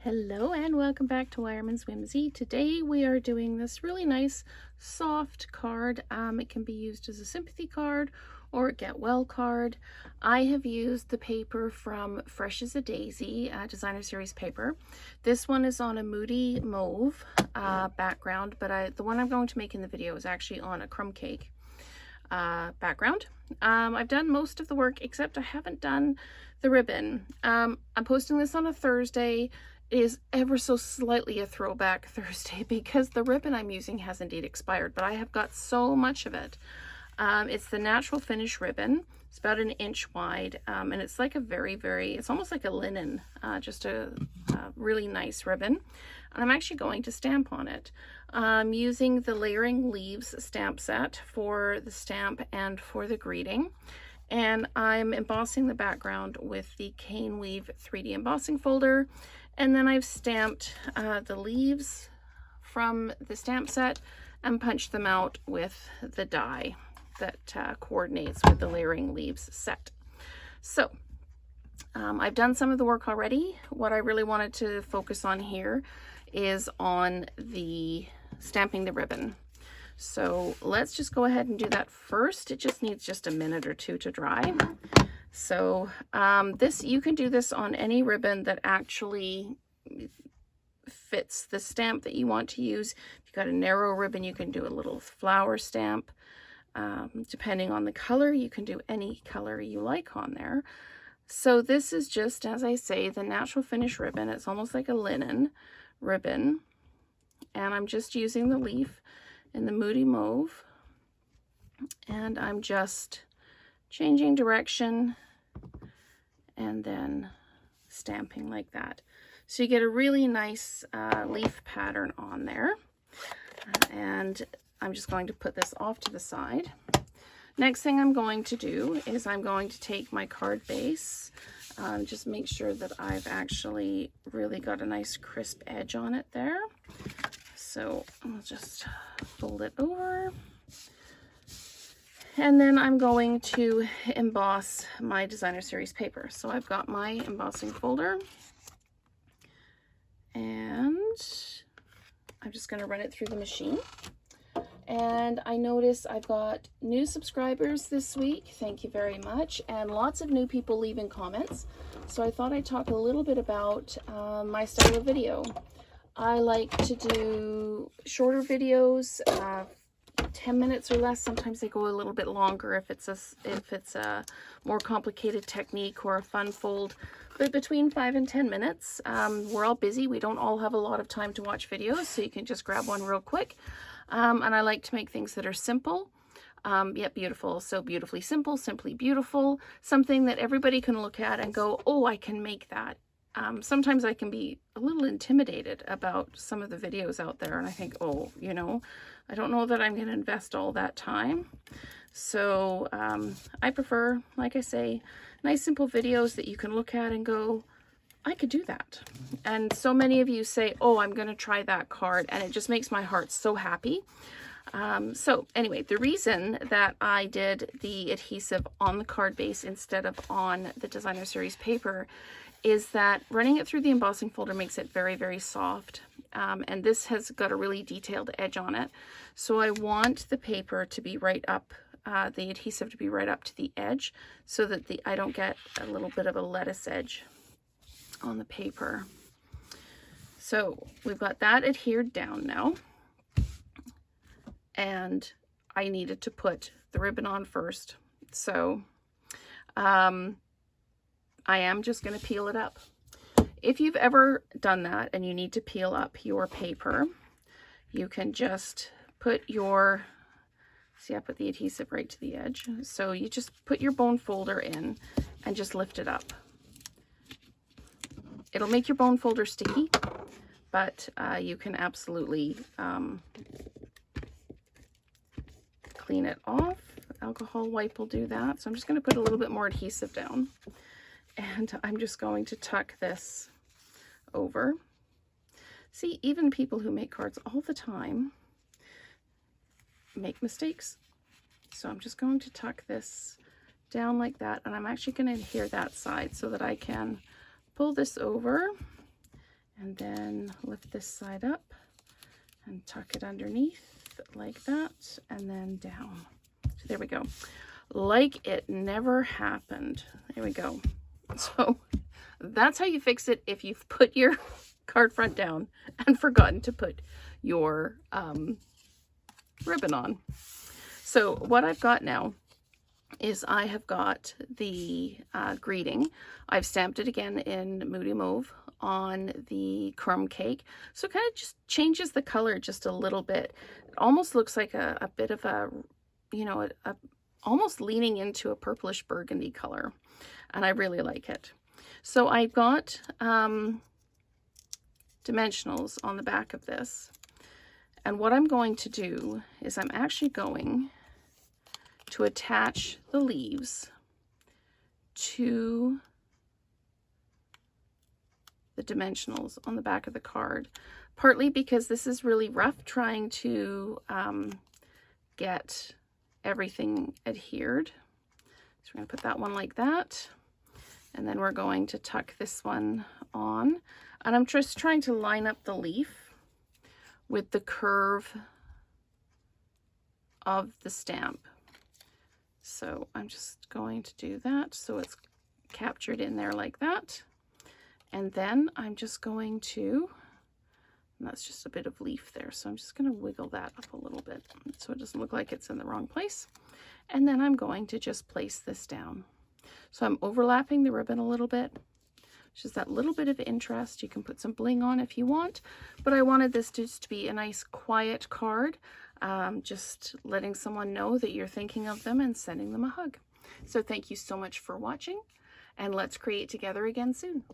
Hello and welcome back to Wireman's Whimsy. Today we are doing this really nice soft card. It can be used as a sympathy card or a get well card. I have used the paper from Fresh as a Daisy designer series paper. This one is on a Moody Mauve background, but the one I'm going to make in the video is actually on a crumb cake background. I've done most of the work except I haven't done the ribbon. I'm posting this on a Thursday. It is ever so slightly a throwback Thursday because the ribbon I'm using has indeed expired, but I have got so much of it. It's the Natural Finish ribbon. It's about 1 inch wide, and it's like a it's almost like a linen, just a really nice ribbon. And I'm actually going to stamp on it. I'm using the Layering Leaves stamp set for the stamp and for the greeting. And I'm embossing the background with the Cane Weave 3D embossing folder. And then I've stamped the leaves from the stamp set and punched them out with the die that coordinates with the Layering Leaves set. So I've done some of the work already. What I really wanted to focus on here is on the stamping the ribbon. So let's just go ahead and do that first. It just needs just a minute or two to dry. So you can do this on any ribbon that actually fits the stamp that you want to use. If you've got a narrow ribbon, you can do a little flower stamp. Depending on the color, you can do any color you like on there. So this is just, as I say, the Natural Finish ribbon. It's almost like a linen ribbon. And I'm just using the leaf in the Moody Mauve. And I'm just changing direction and then stamping like that. So you get a really nice leaf pattern on there. And I'm just going to put this off to the side. Next thing I'm going to do is I'm going to take my card base, just make sure that I've actually really got a nice crisp edge on it there. So I'll just fold it over. And then I'm going to emboss my designer series paper. So I've got my embossing folder and I'm just going to run it through the machine. And I notice I've got new subscribers this week. Thank you very much. And lots of new people leaving comments. So I thought I'd talk a little bit about my style of video. I like to do shorter videos, 10 minutes or less. Sometimes they go a little bit longer if it's a more complicated technique or a fun fold, but between 5 and 10 minutes. We're all busy. We don't all have a lot of time to watch videos, so you can just grab one real quick. And I like to make things that are simple, yet beautiful. So beautifully simple, simply beautiful, something that everybody can look at and go, oh, I can make that. Sometimes I can be a little intimidated about some of the videos out there, and I think, oh, you know, I don't know that I'm going to invest all that time. So I prefer, like I say, nice simple videos that you can look at and go, I could do that. And so many of you say, oh, I'm going to try that card, and it just makes my heart so happy. So anyway, the reason that I did the adhesive on the card base instead of on the designer series paper is that running it through the embossing folder makes it very, very soft. And this has got a really detailed edge on it. So I want the paper to be right up, the adhesive to be right up to the edge so that I don't get a little bit of a lettuce edge on the paper. So we've got that adhered down now. And I needed to put the ribbon on first. So I am just going to peel it up. If you've ever done that and you need to peel up your paper, you can just put your, see, I put the adhesive right to the edge. So you just put your bone folder in and just lift it up. It'll make your bone folder sticky, but you can absolutely clean it off. Alcohol wipe will do that. So I'm just going to put a little bit more adhesive down. And I'm just going to tuck this over. See, even people who make cards all the time make mistakes. So I'm just going to tuck this down like that. And I'm actually going to adhere that side so that I can pull this over And then lift this side up and tuck it underneath like that, and then down. So there we go. Like it never happened. There we go. So that's how you fix it if you've put your card front down and forgotten to put your ribbon on. So what I've got now is I have got the greeting. I've stamped it again in Moody Mauve on the crumb cake. So it kind of just changes the color just a little bit. It almost looks like a bit of a, you know, almost leaning into a purplish burgundy color. And I really like it. So I've got dimensionals on the back of this. And what I'm going to do is I'm actually going to attach the leaves to the dimensionals on the back of the card, partly because this is really rough trying to get everything adhered. So we're going to put that one like that, and then we're going to tuck this one on, and I'm just trying to line up the leaf with the curve of the stamp. So I'm just going to do that so it's captured in there like that. And then I'm just going to, and that's just a bit of leaf there, so I'm just going to wiggle that up a little bit so it doesn't look like it's in the wrong place. And then I'm going to just place this down. So I'm overlapping the ribbon a little bit. Just that little bit of interest. You can put some bling on if you want, but I wanted this just to be a nice quiet card. Just letting someone know that you're thinking of them and sending them a hug. So thank you so much for watching, and let's create together again soon.